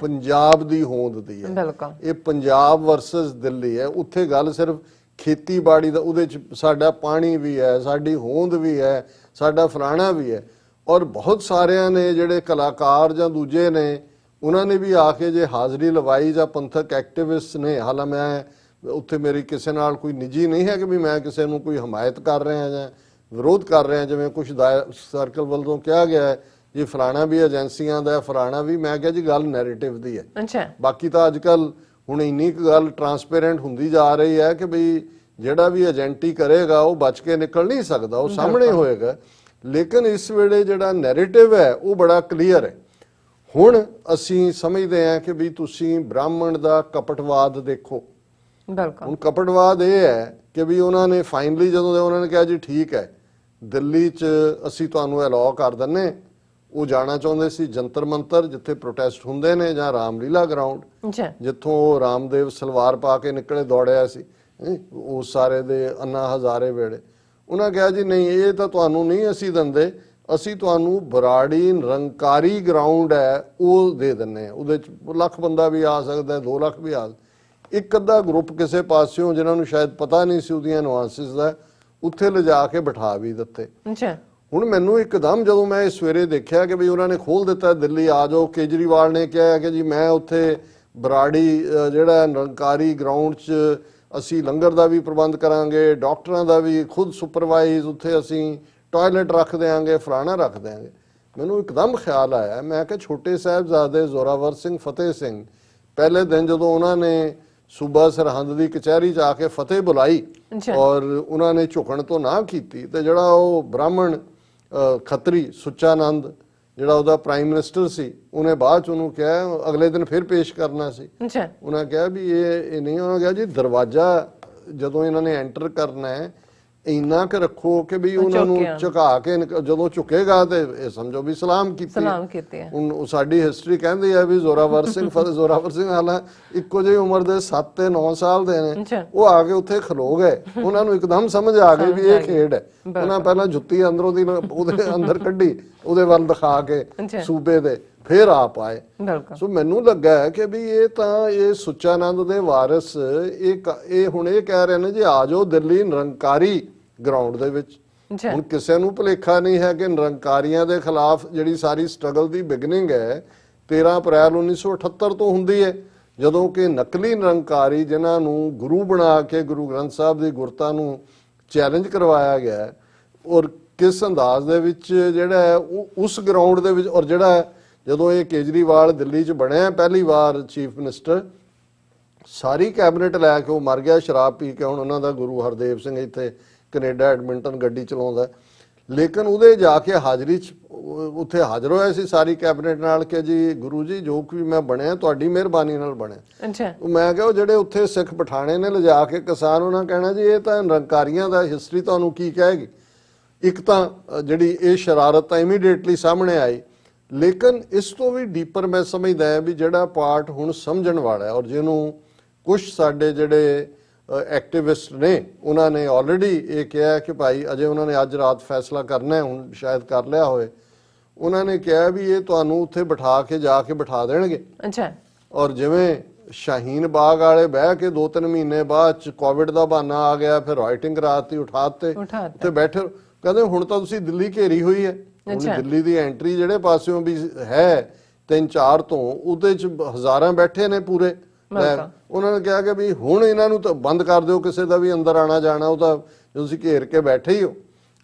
ਪੰਜਾਬ ਦੀ ਹੋਂਦ ਦੀ ਹੈ, ਇਹ ਪੰਜਾਬ ਵਰਸਸ ਦਿੱਲੀ ਹੈ। ਉੱਥੇ ਗੱਲ ਸਿਰਫ ਖੇਤੀਬਾੜੀ ਦਾ, ਉਹਦੇ 'ਚ ਸਾਡਾ ਪਾਣੀ ਵੀ ਹੈ, ਸਾਡੀ ਹੋਂਦ ਵੀ ਹੈ, ਸਾਡਾ ਫਲਾਣਾ ਵੀ ਹੈ, ਔਰ ਬਹੁਤ ਸਾਰਿਆਂ ਨੇ ਜਿਹੜੇ ਕਲਾਕਾਰ ਜਾਂ ਦੂਜੇ ਨੇ ਉਹਨਾਂ ਨੇ ਵੀ ਆ ਕੇ ਜੇ ਹਾਜ਼ਰੀ ਲਵਾਈ ਜਾਂ ਪੰਥਕ ਐਕਟਿਵਿਸਟ ਨੇ, ਹਾਲਾਂ ਮੈਂ ਉੱਥੇ ਮੇਰੀ ਕਿਸੇ ਨਾਲ ਕੋਈ ਨਿੱਜੀ ਨਹੀਂ ਹੈ ਕਿ ਵੀ ਮੈਂ ਕਿਸੇ ਨੂੰ ਕੋਈ ਹਮਾਇਤ ਕਰ ਰਿਹਾ ਜਾਂ ਵਿਰੋਧ ਕਰ ਰਿਹਾ, ਜਿਵੇਂ ਕੁਝ ਸਰਕਲ ਵੱਲੋਂ ਕਿਹਾ ਗਿਆ ਹੈ ਜੀ ਫਲਾਣਾ ਵੀ ਏਜੰਸੀਆਂ ਦਾ ਫਲਾਣਾ ਵੀ, ਮੈਂ ਕਿਹਾ ਜੀ ਗੱਲ ਨੈਰੇਟਿਵ ਦੀ ਹੈ। ਬਾਕੀ ਤਾਂ ਅੱਜ ਕੱਲ ਹੁਣ ਇੰਨੀ ਕੁ ਗੱਲ ਟਰਾਂਸਪੇਰੈਂਟ ਹੁੰਦੀ ਜਾ ਰਹੀ ਹੈ ਕਿ ਬਈ ਜਿਹੜਾ ਵੀ ਏਜੰਟੀ ਕਰੇਗਾ ਉਹ ਬਚ ਕੇ ਨਿਕਲ ਨਹੀਂ ਸਕਦਾ, ਉਹ ਸਾਹਮਣੇ ਹੋਏਗਾ। ਲੇਕਿਨ ਇਸ ਵੇਲੇ ਜਿਹੜਾ ਨੈਰੇਟਿਵ ਹੈ ਉਹ ਬੜਾ ਕਲੀਅਰ ਹੈ। ਹੁਣ ਅਸੀਂ ਸਮਝਦੇ ਹਾਂ ਕਿ ਵੀ ਤੁਸੀਂ ਬ੍ਰਾਹਮਣ ਦਾ ਕਪਟਵਾਦ ਦੇਖੋ। ਹੁਣ ਕਪਟਵਾਦ ਇਹ ਹੈ ਕਿ ਵੀ ਉਹਨਾਂ ਨੇ ਫਾਈਨਲੀ ਜਦੋਂ ਉਹਨਾਂ ਨੇ ਕਿਹਾ ਜੀ ਠੀਕ ਹੈ ਦਿੱਲੀ 'ਚ ਅਸੀਂ ਤੁਹਾਨੂੰ ਅਲਾਉ ਕਰ ਦਿੰਨੇ, ਉਹ ਜਾਣਾ ਚਾਹੁੰਦੇ ਸੀ ਜੰਤਰ ਮੰਤਰ ਜਿੱਥੇ ਪ੍ਰੋਟੈਸਟ ਹੁੰਦੇ ਨੇ, ਜਾਂ ਰਾਮਲੀਲਾ ਗਰਾਊਂਡ ਜਿੱਥੋਂ ਰਾਮਦੇਵ ਸਲਵਾਰ ਪਾ ਕੇ ਨਿਕਲੇ ਦੌੜਿਆ ਸੀ ਉਸ ਸਾਰੇ ਦੇ ਅੰਨਾ ਹਜ਼ਾਰੇ ਵੇਲੇ। ਉਹਨਾਂ ਕਿਹਾ ਜੀ ਨਹੀਂ ਇਹ ਤਾਂ ਤੁਹਾਨੂੰ ਨਹੀਂ ਅਸੀਂ ਦਿੰਦੇ, ਅਸੀਂ ਤੁਹਾਨੂੰ ਬਰਾੜੀ ਨਿਰੰਕਾਰੀ ਗਰਾਊਂਡ ਹੈ ਉਹ ਦੇ ਦਿੰਨੇ ਆ, ਉਹਦੇ 'ਚ 1 ਲੱਖ ਬੰਦਾ ਵੀ ਆ ਸਕਦਾ, 2 ਲੱਖ ਵੀ ਆ। ਇੱਕ ਅੱਧਾ ਗਰੁੱਪ ਕਿਸੇ ਪਾਸਿਓਂ ਜਿਨ੍ਹਾਂ ਨੂੰ ਸ਼ਾਇਦ ਪਤਾ ਨਹੀਂ ਸੀ ਉਹਦੀਆਂ ਨੁਆਂਸਿਸ ਦਾ, ਉੱਥੇ ਲਿਜਾ ਕੇ ਬਿਠਾ ਵੀ ਦਿੱਤੇ। ਹੁਣ ਮੈਨੂੰ ਇੱਕਦਮ ਜਦੋਂ ਮੈਂ ਇਹ ਸਵੇਰੇ ਦੇਖਿਆ ਕਿ ਵੀ ਉਹਨਾਂ ਨੇ ਖੋਲ ਦਿੱਤਾ ਦਿੱਲੀ ਆ ਜਾਓ, ਕੇਜਰੀਵਾਲ ਨੇ ਕਿਹਾ ਕਿ ਜੀ ਮੈਂ ਉੱਥੇ ਬਰਾੜੀ ਜਿਹੜਾ ਨਿਰੰਕਾਰੀ ਗਰਾਊਂਡ 'ਚ ਅਸੀਂ ਲੰਗਰ ਦਾ ਵੀ ਪ੍ਰਬੰਧ ਕਰਾਂਗੇ, ਡਾਕਟਰਾਂ ਦਾ ਵੀ ਖੁਦ ਸੁਪਰਵਾਈਜ਼, ਉੱਥੇ ਅਸੀਂ ਟਾਇਲਟ ਰੱਖ ਦਿਆਂਗੇ, ਫਲਾਣਾ ਰੱਖ ਦਿਆਂਗੇ। ਮੈਨੂੰ ਇੱਕਦਮ ਖਿਆਲ ਆਇਆ, ਮੈਂ ਕਿਹਾ ਛੋਟੇ ਸਾਹਿਬਜ਼ਾਦੇ ਜ਼ੋਰਾਵਰ ਸਿੰਘ ਫਤਿਹ ਸਿੰਘ ਪਹਿਲੇ ਦਿਨ ਜਦੋਂ ਉਹਨਾਂ ਨੇ ਸੂਬਾ ਸਰਹੰਦ ਦੀ ਕਚਹਿਰੀ 'ਚ ਆ ਕੇ ਫਤਿਹ ਬੁਲਾਈ ਔਰ ਉਹਨਾਂ ਨੇ ਝੁਕਣ ਤੋਂ ਨਾ ਕੀਤੀ, ਤੇ ਜਿਹੜਾ ਉਹ ਬ੍ਰਾਹਮਣ ਖੱਤਰੀ ਸੁੱਚਾਨੰਦ ਜਿਹੜਾ ਉਹਦਾ ਪ੍ਰਾਈਮ ਮਿਨਿਸਟਰ ਸੀ, ਉਹਨੇ ਬਾਅਦ 'ਚ ਉਹਨੂੰ ਕਿਹਾ, ਅਗਲੇ ਦਿਨ ਫਿਰ ਪੇਸ਼ ਕਰਨਾ ਸੀ, ਉਹਨਾਂ ਕਿਹਾ ਵੀ ਇਹ ਨਹੀਂ, ਉਹਨਾਂ ਕਿਹਾ ਜੀ ਦਰਵਾਜ਼ਾ ਜਦੋਂ ਇਹਨਾਂ ਨੇ ਐਂਟਰ ਕਰਨਾ ਹੈ ਇੰਨਾ ਕੁ ਰੱਖੋ ਕਿ ਵੀ ਉਹਨਾਂ ਨੂੰ ਝੁਕਾ ਕੇ ਜਦੋਂ ਝੁਕੇਗਾ ਤੇ ਇਹ ਸਮਝੋ ਵੀ ਸਲਾਮ ਕੀਤੀ। ਹੁਣ ਸਾਡੀ ਹਿਸਟਰੀ ਕਹਿੰਦੀ ਹੈ ਵੀ ਜ਼ੋਰਾਵਰ ਸਿੰਘ ਹਾਲਾਂ ਇੱਕੋ ਜਿਹੀ ਉਮਰ ਦੇ 7 ਤੇ 9 ਸਾਲ ਦੇ ਨੇ, ਉਹ ਆ ਕੇ ਉੱਥੇ ਖਲੋ ਗਏ, ਉਹਨਾਂ ਨੂੰ ਇੱਕਦਮ ਸਮਝ ਆ ਗਈ ਵੀ ਇਹ ਖੇਡ ਹੈ। ਉਹਨਾਂ ਪਹਿਲਾਂ ਜੁੱਤੀ ਅੰਦਰੋਂ ਦੀ ਉਹਦੇ ਅੰਦਰ ਕੱਢੀ, ਉਹਦੇ ਵੱਲ ਦਿਖਾ ਕੇ ਸੂਬੇ ਦੇ, ਫਿਰ ਆਪ ਆਏ। ਸੋ ਮੈਨੂੰ ਲੱਗਾ ਕਿ ਵੀ ਇਹ ਤਾਂ ਇਹ ਸੁੱਚਾਨੰਦ ਦੇ ਵਾਰਿਸ ਇਹ ਹੁਣ ਇਹ ਕਹਿ ਰਹੇ ਨੇ ਜੀ ਆ ਜਾਓ ਦਿੱਲੀ ਨਿਰੰਕਾਰੀ ਗਰਾਊਂਡ ਦੇ ਵਿੱਚ। ਹੁਣ ਕਿਸੇ ਨੂੰ ਭੁਲੇਖਾ ਨਹੀਂ ਹੈ ਕਿ ਨਿਰੰਕਾਰੀਆਂ ਦੇ ਖਿਲਾਫ ਜਿਹੜੀ ਸਾਰੀ ਸਟਰਗਲ ਦੀ ਬਿਗਨਿੰਗ ਹੈ 13 ਅਪ੍ਰੈਲ 1978 ਤੋਂ ਹੁੰਦੀ ਹੈ, ਜਦੋਂ ਕਿ ਨਕਲੀ ਨਿਰੰਕਾਰੀ ਜਿਨ੍ਹਾਂ ਨੂੰ ਗੁਰੂ ਬਣਾ ਕੇ ਗੁਰੂ ਗ੍ਰੰਥ ਸਾਹਿਬ ਦੀ ਗੁਰਤਾ ਨੂੰ ਚੈਲੰਜ ਕਰਵਾਇਆ ਗਿਆ, ਔਰ ਕਿਸ ਅੰਦਾਜ਼ ਦੇ ਵਿੱਚ ਜਿਹੜਾ ਉਸ ਗਰਾਊਂਡ ਦੇ ਵਿੱਚ, ਔਰ ਜਿਹੜਾ ਜਦੋਂ ਇਹ ਕੇਜਰੀਵਾਲ ਦਿੱਲੀ 'ਚ ਬਣਿਆ ਪਹਿਲੀ ਵਾਰ ਚੀਫ ਮਿਨਿਸਟਰ, ਸਾਰੀ ਕੈਬਨਿਟ ਲੈ ਕੇ ਉਹ ਮਰ ਗਿਆ ਸ਼ਰਾਬ ਪੀ ਕੇ। ਹੁਣ ਉਹਨਾਂ ਦਾ ਗੁਰੂ ਹਰਦੇਵ ਸਿੰਘ ਇੱਥੇ ਕੈਨੇਡਾ ਐਡਮਿੰਟਨ ਗੱਡੀ ਚਲਾਉਂਦਾ, ਲੇਕਿਨ ਉਹਦੇ ਜਾ ਕੇ ਹਾਜ਼ਰੀ 'ਚ ਉੱਥੇ ਹਾਜ਼ਰ ਹੋਇਆ ਸੀ ਸਾਰੀ ਕੈਬਨਿਟ ਨਾਲ ਕਿ ਜੀ ਗੁਰੂ ਜੀ ਜੋ ਵੀ ਮੈਂ ਬਣਿਆ ਤੁਹਾਡੀ ਮਿਹਰਬਾਨੀ ਨਾਲ ਬਣਿਆ। ਮੈਂ ਕਿਹਾ ਉਹ ਜਿਹੜੇ ਉੱਥੇ ਸਿੱਖ ਪਠਾਣੇ ਨੇ ਲਿਜਾ ਕੇ ਕਿਸਾਨ, ਉਹਨਾਂ ਕਹਿਣਾ ਜੀ ਇਹ ਤਾਂ ਨਿਰੰਕਾਰੀਆਂ ਦਾ ਹਿਸਟਰੀ ਤੁਹਾਨੂੰ ਕੀ ਕਹੇਗੀ। ਇੱਕ ਤਾਂ ਜਿਹੜੀ ਇਹ ਸ਼ਰਾਰਤ ਤਾਂ ਇਮੀਡੀਏਟਲੀ ਸਾਹਮਣੇ ਆਈ, ਲੇਕਿਨ ਇਸ ਤੋਂ ਵੀ ਡੀਪਰ ਮੈਂ ਸਮਝਦਾ ਹੈ ਵੀ ਜਿਹੜਾ ਪਾਰਟ ਹੁਣ ਸਮਝਣ ਵਾਲਾ ਹੈ, ਔਰ ਜਿਹਨੂੰ ਕੁਝ ਸਾਡੇ ਜਿਹੜੇ ਐਕਟਿਵਿਸਟ ਨੇ ਉਹਨਾਂ ਨੇ ਆਲਰੇਡੀ ਇਹ ਕਿਹਾ ਕਿ ਭਾਈ ਅਜੇ ਉਹਨਾਂ ਨੇ ਅੱਜ ਰਾਤ ਫੈਸਲਾ ਕਰਨਾ ਹੈ, ਹੁਣ ਸ਼ਾਇਦ ਕਰ ਲਿਆ ਹੋਵੇ, ਉਹਨਾਂ ਨੇ ਕਿਹਾ ਵੀ ਇਹ ਤੁਹਾਨੂੰ ਉੱਥੇ ਬਿਠਾ ਕੇ ਜਾ ਕੇ ਬਿਠਾ ਦੇਣਗੇ। ਔਰ ਜਿਵੇਂ ਸ਼ਾਹੀਨ ਬਾਗ ਵਾਲੇ ਬਹਿ ਕੇ 2-3 ਮਹੀਨੇ ਬਾਅਦ ਚ ਕੋਵਿਡ ਦਾ ਬਹਾਨਾ ਆ ਗਿਆ, ਫਿਰ ਰਾਈਟਿੰਗ ਕਰਾਤੀ, ਉਠਾਤੇ ਤੇ ਬੈਠੇ, ਕਹਿੰਦੇ ਹੁਣ ਤਾਂ ਤੁਸੀਂ ਦਿੱਲੀ ਘੇਰੀ ਹੋਈ ਹੈ, ਹੁਣ ਦਿੱਲੀ ਦੀ ਐਂਟਰੀ ਜਿਹੜੇ ਪਾਸਿਓਂ ਵੀ ਹੈ 3-4 ਤੋਂ ਉਹਦੇ ਚ ਹਜ਼ਾਰਾਂ ਬੈਠੇ ਨੇ ਪੂਰੇ। ਉਹਨਾਂ ਨੇ ਕਿਹਾ ਕਿ ਵੀ ਹੁਣ ਇਹਨਾਂ ਨੂੰ ਤਾਂ ਬੰਦ ਕਰ ਦਿਓ, ਕਿਸੇ ਦਾ ਵੀ ਅੰਦਰ ਆਣਾ ਜਾਣਾ, ਉਹ ਤਾਂ ਤੁਸੀਂ ਘੇਰ ਕੇ ਬੈਠੇ ਹੀ ਹੋ,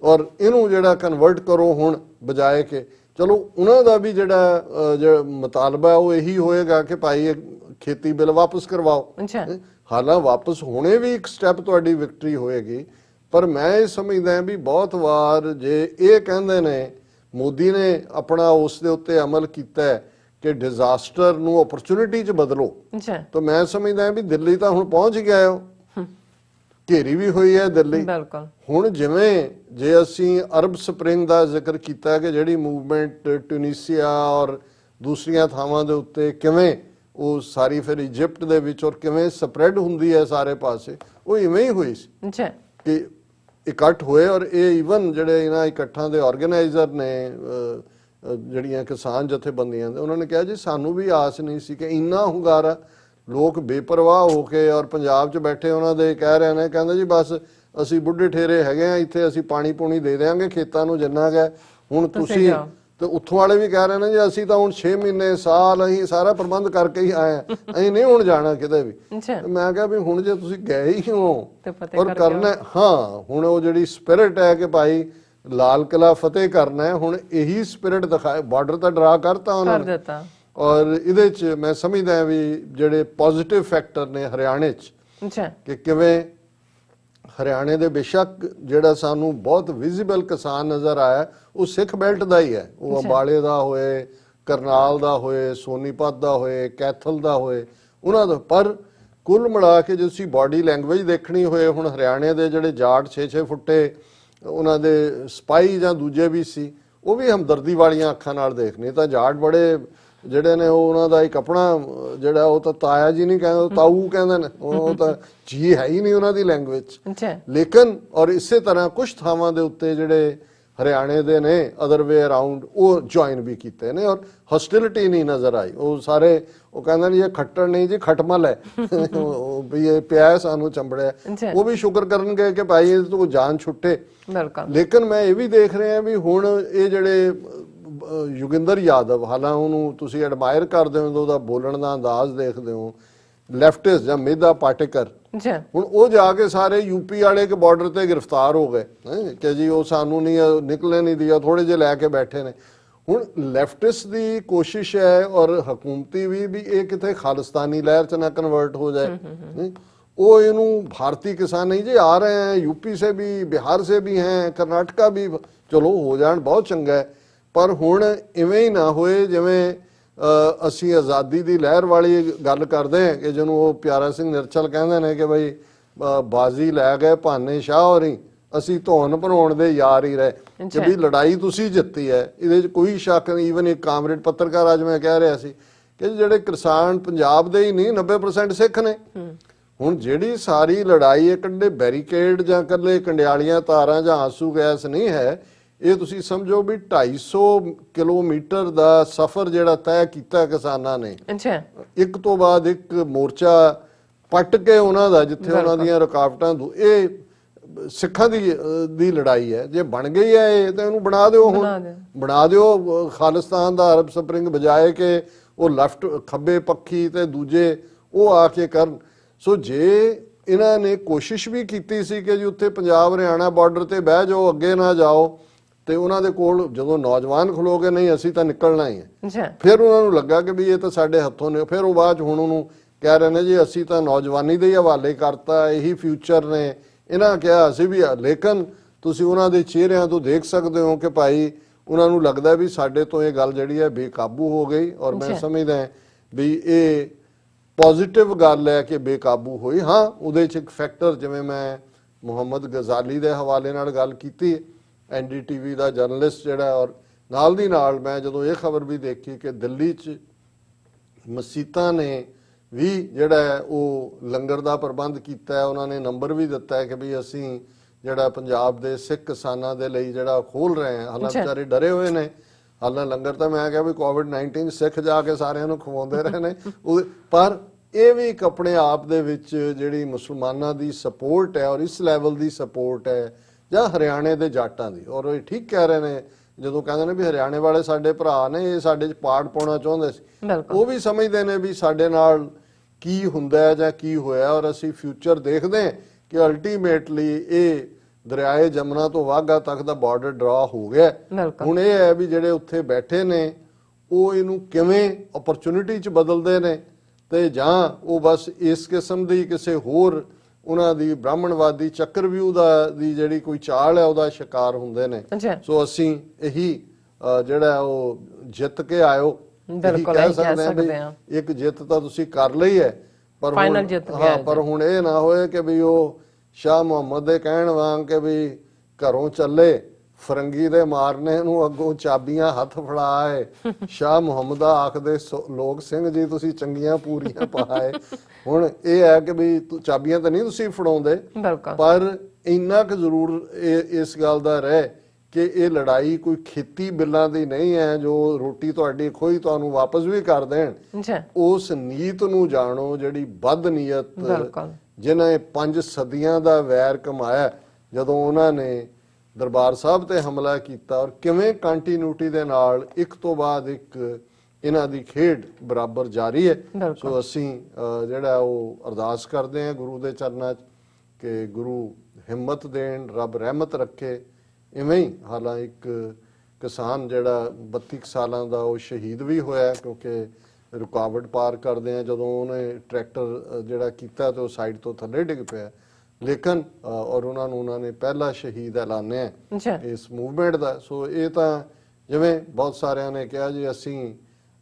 ਔਰ ਇਹਨੂੰ ਜਿਹੜਾ ਕਨਵਰਟ ਕਰੋ ਹੁਣ, ਬਜਾਏ ਕਿ ਚਲੋ ਉਹਨਾਂ ਦਾ ਵੀ ਜਿਹੜਾ ਮੁਤਾਲਬਾ ਉਹ ਇਹੀ ਹੋਏਗਾ ਕਿ ਭਾਈ ਇਹ ਖੇਤੀ ਬਿੱਲ ਵਾਪਸ ਕਰਵਾਓ। ਹਾਲਾਂ ਵਾਪਸ ਹੋਣੇ ਵੀ ਇੱਕ ਸਟੈਪ ਤੁਹਾਡੀ ਵਿਕਟਰੀ ਹੋਏਗੀ, ਪਰ ਮੈਂ ਇਹ ਸਮਝਦਾ ਵੀ ਬਹੁਤ ਵਾਰ ਜੇ ਇਹ ਕਹਿੰਦੇ ਨੇ ਮੋਦੀ ਨੇ ਆਪਣਾ ਉਸ ਦੇ ਉੱਤੇ ਅਮਲ ਕੀਤਾ ਕਿ ਡਿਜ਼ਾਸਟਰ ਨੂੰ ਓਪਰਚੁਨਿਟੀ 'ਚ ਬਦਲੋ, ਤਾਂ ਮੈਂ ਸਮਝਦਾ ਵੀ ਦਿੱਲੀ ਤਾਂ ਹੁਣ ਪਹੁੰਚ ਗਿਆ, ਉਹ ਘੇਰੀ ਵੀ ਹੋਈ ਹੈ ਦਿੱਲੀ। ਹੁਣ ਜਿਵੇਂ ਜੇ ਅਸੀਂ ਅਰਬ ਸਪਰਿੰਗ ਦਾ ਜ਼ਿਕਰ ਕੀਤਾ ਕਿ ਜਿਹੜੀ ਮੂਵਮੈਂਟ ਟਿਊਨੀਸੀਆ ਔਰ ਦੂਸਰੀਆਂ ਥਾਵਾਂ ਦੇ ਉੱਤੇ ਕਿਵੇਂ ਉਹ ਸਾਰੀ ਫਿਰ ਇਜਿਪਟ ਦੇ ਵਿੱਚ ਔਰ ਕਿਵੇਂ ਸਪਰੈਡ ਹੁੰਦੀ ਹੈ ਸਾਰੇ ਪਾਸੇ, ਉਹ ਇਵੇਂ ਹੀ ਹੋਈ ਸੀ ਕਿ ਇਕੱਠ ਹੋਏ। ਔਰ ਇਹ ਈਵਨ ਜਿਹੜੇ ਇਹਨਾਂ ਇਕੱਠਾਂ ਦੇ ਆਰਗੇਨਾਈਜ਼ਰ ਨੇ ਜਿਹੜੀਆਂ ਕਿਸਾਨ ਜਥੇਬੰਦੀਆਂ ਦੇ, ਉਹਨਾਂ ਨੇ ਕਿਹਾ ਜੀ ਸਾਨੂੰ ਵੀ ਆਸ ਨਹੀਂ ਸੀ ਕਿ ਇੰਨਾ ਹੁੰਗਾਰਾ, ਲੋਕ ਬੇਪਰਵਾਹ ਹੋ ਕੇ ਔਰ ਪੰਜਾਬ 'ਚ ਬੈਠੇ ਉਹਨਾਂ ਦੇ ਕਹਿ ਰਹੇ ਨੇ, ਕਹਿੰਦੇ ਜੀ ਬਸ ਅਸੀਂ ਬੁੱਢੇ ਠੇਰੇ ਹੈਗੇ ਆ, ਇੱਥੇ ਅਸੀਂ ਪਾਣੀ ਪੂਣੀ ਦੇ ਦਿਆਂਗੇ ਖੇਤਾਂ ਨੂੰ ਜਿੰਨਾ ਕੁ, ਹੁਣ ਤੁਸੀਂ, ਤੇ ਉੱਥੋਂ ਵਾਲੇ ਵੀ ਕਹਿ ਰਹੇ ਨੇ ਜੀ ਅਸੀਂ ਤਾਂ ਹੁਣ 6 ਮਹੀਨੇ ਸਾਲ ਅਸੀਂ ਸਾਰਾ ਪ੍ਰਬੰਧ ਕਰਕੇ ਹੀ ਆਏ ਆ, ਅਸੀਂ ਨਹੀਂ ਹੁਣ ਜਾਣਾ ਕਿਤੇ ਵੀ। ਮੈਂ ਕਿਹਾ ਵੀ ਹੁਣ ਜੇ ਤੁਸੀਂ ਗਏ ਹੀ ਹੋ ਔਰ ਕਰਨਾ, ਹਾਂ ਹੁਣ ਉਹ ਜਿਹੜੀ ਸਪਿਰਿਟ ਹੈ ਕਿ ਭਾਈ ਲਾਲ ਕਿਲਾ ਫਤਿਹ ਕਰਨਾ ਹੈ, ਹੁਣ ਇਹੀ ਸਪਿਰਿਟ ਦਿਖਾਏ। ਬਾਰਡਰ ਤਾਂ ਡਰਾ ਕਰਤਾ ਉਹਨਾਂ ਨੇ, ਔਰ ਇਹਦੇ 'ਚ ਮੈਂ ਸਮਝਦਾ ਵੀ ਜਿਹੜੇ ਪੋਜ਼ਿਟਿਵ ਫੈਕਟਰ ਨੇ ਹਰਿਆਣੇ 'ਚ, ਕਿ ਕਿਵੇਂ ਹਰਿਆਣੇ ਦੇ ਬੇਸ਼ੱਕ ਜਿਹੜਾ ਸਾਨੂੰ ਬਹੁਤ ਵਿਜ਼ੀਬਲ ਕਿਸਾਨ ਨਜ਼ਰ ਆਇਆ ਉਹ ਸਿੱਖ ਬੈਲਟ ਦਾ ਹੀ ਹੈ, ਉਹ ਅੰਬਾਲੇ ਦਾ ਹੋਏ, ਕਰਨਾਲ ਦਾ ਹੋਏ, ਸੋਨੀਪਤ ਦਾ ਹੋਏ, ਕੈਥਲ ਦਾ ਹੋਏ, ਉਹਨਾਂ ਦਾ, ਪਰ ਕੁੱਲ ਮਿਲਾ ਕੇ ਜੇ ਤੁਸੀਂ ਬਾਡੀ ਲੈਂਗੁਏਜ ਦੇਖਣੀ ਹੋਏ, ਹੁਣ ਹਰਿਆਣੇ ਦੇ ਜਿਹੜੇ ਜਾਟ 6-6 ਫੁੱਟੇ ਉਹਨਾਂ ਦੇ ਸਪਾਈ ਜਾਂ ਦੂਜੇ ਵੀ ਸੀ, ਉਹ ਵੀ ਹਮਦਰਦੀ ਵਾਲੀਆਂ ਅੱਖਾਂ ਨਾਲ ਦੇਖਣੀ। ਤਾਂ ਜਾਟ ਬੜੇ ਜਿਹੜੇ ਨੇ ਉਹਨਾਂ ਦਾ ਇੱਕ ਆਪਣਾ ਜਿਹੜਾ ਉਹ ਤਾਂ ਤਾਇਆ ਜੀ ਨਹੀਂ ਕਹਿੰਦੇ, ਤਾਊ ਕਹਿੰਦੇ ਨੇ, ਉਹ ਤਾਂ ਜੀ ਹੈ ਹੀ ਨਹੀਂ ਉਹਨਾਂ ਦੀ ਲੈਂਗੁਏਜ। ਲੇਕਿਨ ਔਰ ਇਸੇ ਤਰ੍ਹਾਂ ਕੁਝ ਥਾਵਾਂ ਦੇ ਉੱਤੇ ਜਿਹੜੇ ਹਰਿਆਣੇ ਦੇ ਨੇ ਅਦਰ ਵੇ ਅਰਾਊਂਡ ਉਹ ਜੁਆਇਨ ਵੀ ਕੀਤੇ ਨੇ, ਔਰ ਹੌਸਟਿਲਿਟੀ ਨਹੀਂ ਨਜ਼ਰ ਆਈ। ਉਹ ਸਾਰੇ ਉਹ ਕਹਿੰਦੇ ਨੇ ਇਹ ਖੱਟੜ ਨਹੀਂ ਜੀ ਖਟਮਲ ਹੈ, ਵੀ ਇਹ ਪਿਆ ਸਾਨੂੰ ਚੰਬੜਿਆ, ਉਹ ਵੀ ਸ਼ੁਕਰ ਕਰਨਗੇ ਕਿ ਭਾਈ ਇਹ ਤੋਂ ਜਾਨ ਛੁੱਟੇ। ਲੇਕਿਨ ਮੈਂ ਇਹ ਵੀ ਦੇਖ ਰਿਹਾ ਵੀ ਹੁਣ ਇਹ ਜਿਹੜੇ ਯੋਗਿੰਦਰ ਯਾਦਵ, ਹਾਲਾਂ ਉਹਨੂੰ ਤੁਸੀਂ ਐਡਮਾਇਰ ਕਰਦੇ ਹੋ, ਉਹਦਾ ਬੋਲਣ ਦਾ ਅੰਦਾਜ਼ ਦੇਖਦੇ ਹੋ, ਲੈਫਟਿਸਟ ਜਾਂ ਮੇਧਾ ਪਾਟੇਕਰ, ਹੁਣ ਉਹ ਜਾ ਕੇ ਸਾਰੇ ਯੂਪੀ ਵਾਲੇ ਇੱਕ ਬਾਰਡਰ ਤੇ ਗ੍ਰਿਫਤਾਰ ਹੋ ਗਏ ਕਿ ਜੀ ਉਹ ਸਾਨੂੰ ਨਹੀਂ ਨਿਕਲੇ ਨਹੀਂ ਦਿਆ, ਥੋੜੇ ਜਿਹੇ ਲੈ ਕੇ ਬੈਠੇ ਨੇ। ਹੁਣ ਲੈਫਟਿਸਟ ਦੀ ਕੋਸ਼ਿਸ਼ ਹੈ ਔਰ ਹਕੂਮਤੀ ਵੀ ਇਹ ਕਿਤੇ ਖਾਲਿਸਤਾਨੀ ਲਹਿਰ ਚ ਨਾ ਕਨਵਰਟ ਹੋ ਜਾए। नहीं, वो इन्हू भारतीय किसान नहीं जी आ रहे हैं, यूपी से भी, बिहार से भी हैं, कर्नाटका भी, चलो हो जान बहुत चंगा है, पर हुण इवें ही ना होए जिवें ਅਸੀਂ ਆਜ਼ਾਦੀ ਦੀ ਲਹਿਰ ਵਾਲੀ ਗੱਲ ਕਰਦੇ ਹਾਂ ਕਿ ਜਿਹਨੂੰ ਉਹ ਪਿਆਰਾ ਸਿੰਘ ਨਿਰਚਲ ਕਹਿੰਦੇ ਨੇ ਕਿ ਬਈ ਬਾਜ਼ੀ ਲੈ ਗਏ ਭਾਨੇ ਸ਼ਾਹ ਹੋਰੀ, ਅਸੀਂ ਧੌਣ ਭਰਾਉਣ ਦੇ ਯਾਰ ਹੀ ਰਹੇ, ਕਿ ਵੀ ਲੜਾਈ ਤੁਸੀਂ ਜਿੱਤੀ ਹੈ, ਇਹਦੇ 'ਚ ਕੋਈ ਸ਼ੱਕ ਨਹੀਂ। ਈਵਨ ਇੱਕ ਕਾਮਰੇਡ ਪੱਤਰਕਾਰ ਅੱਜ ਮੈਂ ਕਹਿ ਰਿਹਾ ਸੀ ਕਿ ਜਿਹੜੇ ਕਿਸਾਨ ਪੰਜਾਬ ਦੇ ਹੀ ਨਹੀਂ 90% ਸਿੱਖ ਨੇ। ਹੁਣ ਜਿਹੜੀ ਸਾਰੀ ਲੜਾਈ ਇਹ ਕੱਢੇ ਬੈਰੀਕੇਡ ਜਾਂ ਇਕੱਲੇ ਕੰਡਿਆਲੀਆਂ ਤਾਰਾਂ ਜਾਂ ਆਂਸੂ ਗੈਸ ਨਹੀਂ ਹੈ, ਇਹ ਤੁਸੀਂ ਸਮਝੋ ਵੀ 250 ਕਿਲੋਮੀਟਰ ਦਾ ਸਫ਼ਰ ਜਿਹੜਾ ਤੈਅ ਕੀਤਾ ਕਿਸਾਨਾਂ ਨੇ, ਇੱਕ ਤੋਂ ਬਾਅਦ ਇੱਕ ਮੋਰਚਾ ਪੱਟ ਕੇ ਉਹਨਾਂ ਦਾ, ਜਿੱਥੇ ਉਹਨਾਂ ਦੀਆਂ ਰੁਕਾਵਟਾਂ ਇਹ ਸਿੱਖਾਂ ਦੀ ਲੜਾਈ ਹੈ। ਜੇ ਬਣ ਗਈ ਹੈ ਇਹ ਤਾਂ ਇਹਨੂੰ ਬਣਾ ਦਿਓ, ਹੁਣ ਬਣਾ ਦਿਓ ਖਾਲਿਸਤਾਨ ਦਾ ਅਰਬ ਸਪਰਿੰਗ, ਬਜਾਏ ਕਿ ਉਹ ਲੈਫਟ ਖੱਬੇ ਪੱਖੀ ਤੇ ਦੂਜੇ ਉਹ ਆ ਕੇ ਕਰਨ। ਸੋ ਜੇ ਇਹਨਾਂ ਨੇ ਕੋਸ਼ਿਸ਼ ਵੀ ਕੀਤੀ ਸੀ ਕਿ ਜੀ ਉੱਥੇ ਪੰਜਾਬ ਹਰਿਆਣਾ ਬਾਰਡਰ ਤੇ ਬਹਿ ਜਾਓ, ਅੱਗੇ ਨਾ ਜਾਓ, ਤੇ ਉਹਨਾਂ ਦੇ ਕੋਲ ਜਦੋਂ ਨੌਜਵਾਨ ਖਲੋਗੇ ਨਹੀਂ ਅਸੀਂ ਤਾਂ ਨਿਕਲਣਾ ਹੀ ਹੈ, ਫਿਰ ਉਹਨਾਂ ਨੂੰ ਲੱਗਾ ਕਿ ਵੀ ਇਹ ਤਾਂ ਸਾਡੇ ਹੱਥੋਂ ਨੇ। ਫਿਰ ਉਹ ਬਾਅਦ ਹੁਣ ਉਹਨੂੰ ਕਹਿ ਰਹੇ ਨੇ ਜੀ ਅਸੀਂ ਤਾਂ ਨੌਜਵਾਨੀ ਦੇ ਹਵਾਲੇ ਕਰਤਾ, ਇਹੀ ਫਿਊਚਰ ਨੇ। ਇਹਨਾਂ ਕਿਹਾ ਅਸੀਂ ਵੀ, ਲੇਕਿਨ ਤੁਸੀਂ ਉਹਨਾਂ ਦੇ ਚਿਹਰਿਆਂ ਤੋਂ ਦੇਖ ਸਕਦੇ ਹੋ ਕਿ ਭਾਈ ਉਹਨਾਂ ਨੂੰ ਲੱਗਦਾ ਵੀ ਸਾਡੇ ਤੋਂ ਇਹ ਗੱਲ ਜਿਹੜੀ ਹੈ ਬੇਕਾਬੂ ਹੋ ਗਈ। ਔਰ ਮੈਂ ਸਮਝਦਾ ਵੀ ਇਹ ਪੋਜ਼ਿਟਿਵ ਗੱਲ ਹੈ ਕਿ ਬੇਕਾਬੂ ਹੋਈ। ਹਾਂ, ਉਹਦੇ 'ਚ ਇੱਕ ਫੈਕਟਰ, ਜਿਵੇਂ ਮੈਂ ਮੁਹੰਮਦ ਗਜ਼ਾਲੀ ਦੇ ਹਵਾਲੇ ਨਾਲ ਗੱਲ ਕੀਤੀ, NDTV ਦਾ ਜਰਨਲਿਸਟ ਜਿਹੜਾ, ਔਰ ਨਾਲ ਦੀ ਨਾਲ ਮੈਂ ਜਦੋਂ ਇਹ ਖਬਰ ਵੀ ਦੇਖੀ ਕਿ ਦਿੱਲੀ 'ਚ ਮਸੀਤਾਂ ਨੇ ਵੀ ਜਿਹੜਾ ਹੈ ਉਹ ਲੰਗਰ ਦਾ ਪ੍ਰਬੰਧ ਕੀਤਾ ਹੈ, ਉਹਨਾਂ ਨੇ ਨੰਬਰ ਵੀ ਦਿੱਤਾ ਹੈ ਕਿ ਵੀ ਅਸੀਂ ਜਿਹੜਾ ਪੰਜਾਬ ਦੇ ਸਿੱਖ ਕਿਸਾਨਾਂ ਦੇ ਲਈ ਜਿਹੜਾ ਖੋਲ ਰਹੇ ਹਾਂ। ਹਾਲਾਂਕਿ ਵਿਚਾਰੇ ਡਰੇ ਹੋਏ ਨੇ, ਹਾਲਾਂ ਲੰਗਰ ਤਾਂ ਮੈਂ ਕਿਹਾ ਵੀ COVID-19 ਸਿੱਖ ਜਾ ਕੇ ਸਾਰਿਆਂ ਨੂੰ ਖਵਾਉਂਦੇ ਰਹੇ ਨੇ, ਪਰ ਇਹ ਵੀ ਇੱਕ ਆਪਣੇ ਆਪ ਦੇ ਵਿੱਚ ਜਿਹੜੀ ਮੁਸਲਮਾਨਾਂ ਦੀ ਸਪੋਰਟ ਹੈ ਔਰ ਇਸ ਲੈਵਲ ਦੀ ਸਪੋਰਟ ਹੈ, ਜਾਂ ਹਰਿਆਣੇ ਦੇ ਜਾਟਾਂ ਦੀ। ਔਰ ਇਹ ਠੀਕ ਕਹਿ ਰਹੇ ਨੇ ਜਦੋਂ ਕਹਿੰਦੇ ਨੇ ਵੀ ਹਰਿਆਣੇ ਵਾਲੇ ਸਾਡੇ ਭਰਾ ਨੇ, ਇਹ ਸਾਡੇ 'ਚ ਪਾੜ ਪਾਉਣਾ ਚਾਹੁੰਦੇ ਸੀ, ਉਹ ਵੀ ਸਮਝਦੇ ਨੇ ਵੀ ਸਾਡੇ ਨਾਲ ਕੀ ਹੁੰਦਾ ਹੈ ਜਾਂ ਕੀ ਹੋਇਆ। ਔਰ ਅਸੀਂ ਫਿਊਚਰ ਦੇਖਦੇ ਹਾਂ ਕਿ ਅਲਟੀਮੇਟਲੀ ਇਹ ਦਰਿਆਏ ਜਮਨਾ ਤੋਂ ਵਾਘਾ ਤੱਕ ਦਾ ਬਾਰਡਰ ਡਰਾ ਹੋ ਗਿਆ। ਹੁਣ ਇਹ ਹੈ ਵੀ ਜਿਹੜੇ ਉੱਥੇ ਬੈਠੇ ਨੇ ਉਹ ਇਹਨੂੰ ਕਿਵੇਂ ਓਪਰਚੁਨਿਟੀ 'ਚ ਬਦਲਦੇ ਨੇ, ਤੇ ਜਾਂ ਉਹ ਬਸ ਇਸ ਕਿਸਮ ਦੀ ਕਿਸੇ ਹੋਰ ਉਹਨਾਂ ਦੀ ਬ੍ਰਾਹਮਣਵਾਦੀ ਚੱਕਰਵਿਊਹ ਦੀ ਜਿਹੜੀ ਕੋਈ ਚਾਲ ਹੈ ਉਹਦਾ ਸ਼ਿਕਾਰ ਹੁੰਦੇ ਨੇ। ਸੋ ਅਸੀਂ ਇਹੀ ਜਿਹੜਾ ਉਹ ਜਿੱਤ ਕੇ ਆਇਓ, ਕਹਿ ਸਕਦੇ ਹਾਂ ਇੱਕ ਜਿੱਤ ਤਾਂ ਤੁਸੀਂ ਕਰ ਲਈ ਹੈ, ਪਰ ਹੁਣ ਇਹ ਨਾ ਹੋਏ ਕਿ ਵੀ ਉਹ ਸ਼ਾਹ ਮੁਹੰਮਦ ਦੇ ਕਹਿਣ ਵਾਂਗ ਕਿ ਵੀ ਘਰੋਂ ਚੱਲੇ ਫਰੰਗੀ ਦੇ ਮਾਰਨੇ ਨੂੰ ਅੱਗੋਂ ਚਾਬੀਆਂ ਹੱਥ ਫੜਾਏ। ਸ਼ਾਹ ਮੁਹੰਮਦ ਆਖਦੇ ਲੋਕ ਸਿੰਘ ਜੀ ਤੁਸੀਂ ਚੰਗੀਆਂ ਪੂਰੀਆਂ ਪਾਏ। ਹੁਣ ਇਹ ਹੈ ਕਿ ਵੀ ਚਾਬੀਆਂ ਤਾਂ ਨਹੀਂ ਤੁਸੀਂ ਫੜਾਉਂਦੇ, ਪਰ ਇੰਨਾ ਕੁ ਜ਼ਰੂਰ ਇਸ ਗੱਲ ਦਾ ਰਹਿ ਕਿ ਇਹ ਲੜਾਈ ਕੋਈ ਖੇਤੀ ਬਿੱਲਾਂ ਦੀ ਨਹੀਂ ਹੈ ਜੋ ਰੋਟੀ ਤੁਹਾਡੀ ਖੋਈ ਤੁਹਾਨੂੰ ਵਾਪਸ ਵੀ ਕਰ ਦੇਣ। ਉਸ ਨੀਤ ਨੂੰ ਜਾਣੋ ਜਿਹੜੀ ਬਦ ਨੀਅਤ, ਜਿਨ੍ਹਾਂ 5 ਸਦੀਆਂ ਦਾ ਵੈਰ ਕਮਾਇਆ, ਜਦੋਂ ਉਹਨਾਂ ਨੇ ਦਰਬਾਰ ਸਾਹਿਬ ਤੇ ਹਮਲਾ ਕੀਤਾ, ਔਰ ਕਿਵੇਂ ਕੰਟੀਨਿਊਟੀ ਦੇ ਨਾਲ ਇੱਕ ਤੋਂ ਬਾਅਦ ਇੱਕ ਇਹਨਾਂ ਦੀ ਖੇਡ ਬਰਾਬਰ ਜਾਰੀ ਹੈ। ਸੋ ਅਸੀਂ ਜਿਹੜਾ ਉਹ ਅਰਦਾਸ ਕਰਦੇ ਹਾਂ ਗੁਰੂ ਦੇ ਚਰਨਾਂ 'ਚ ਕਿ ਗੁਰੂ ਹਿੰਮਤ ਦੇਣ, ਰੱਬ ਰਹਿਮਤ ਰੱਖੇ। ਇਵੇਂ ਹੀ ਹਾਲਾਂ ਇੱਕ ਕਿਸਾਨ ਜਿਹੜਾ 32 ਸਾਲਾਂ ਦਾ ਉਹ ਸ਼ਹੀਦ ਵੀ ਹੋਇਆ, ਕਿਉਂਕਿ ਰੁਕਾਵਟ ਪਾਰ ਕਰਦੇ ਆ ਜਦੋਂ ਉਹਨੇ ਟਰੈਕਟਰ ਜਿਹੜਾ ਕੀਤਾ ਤੇ ਉਹ ਸਾਈਡ ਤੋਂ ਥੱਲੇ ਡਿੱਗ ਪਿਆ, ਲੇਕਿਨ ਔਰ ਉਹਨਾਂ ਨੇ ਪਹਿਲਾ ਸ਼ਹੀਦ ਐਲਾਨਿਆ ਇਸ ਮੂਵਮੈਂਟ ਦਾ। ਸੋ ਇਹ ਤਾਂ ਜਿਵੇਂ ਬਹੁਤ ਸਾਰਿਆਂ ਨੇ ਕਿਹਾ ਜੀ ਅਸੀਂ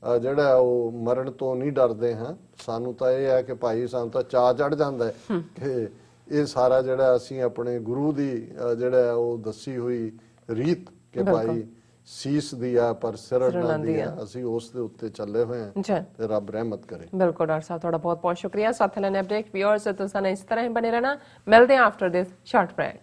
ਜਿਹੜਾ ਉਹ ਮਰਨ ਤੋਂ ਨਹੀਂ ਡਰਦੇ ਹਾਂ, ਸਾਨੂੰ ਤਾਂ ਇਹ ਹੈ ਕਿ ਭਾਈ ਸਾਨੂੰ ਤਾਂ ਚਾਅ ਚੜ ਜਾਂਦਾ ਹੈ ਕਿ ਇਹ ਸਾਰਾ ਜਿਹੜਾ ਅਸੀਂ ਆਪਣੇ ਗੁਰੂ ਦੀ ਜਿਹੜਾ ਉਹ ਦੱਸੀ ਹੋਈ ਰੀਤ ਕਿ ਭਾਈ ਸੀਸ ਦਿਆ ਪਰ ਸਿਰ ਨਾ ਦਿਆ, ਅਸੀਂ ਉਸ ਦੇ ਉੱਤੇ ਚੱਲੇ ਹੋਏ ਹਾਂ ਤੇ ਰੱਬ ਰਹਿਮਤ ਕਰੇ। ਬਿਲਕੁਲ ਡਾਕਟਰ ਸਾਹਿਬ, ਤੁਹਾਡਾ ਬਹੁਤ ਬਹੁਤ ਸ਼ੁਕਰੀਆ। ਸਾਥ ਲੈਣੇ ਅਪਡੇਟ ਵਿਊਅਰਸ, ਤੁਸੀਂ ਇਸ ਤਰ੍ਹਾਂ ਹੀ ਬਣੇ ਰਹਿਣਾ। ਮਿਲਦੇ ਹਾਂ ਆਫਟਰ ਦਿਸ ਸ਼ਾਰਟ ਬ੍ਰੇਕ।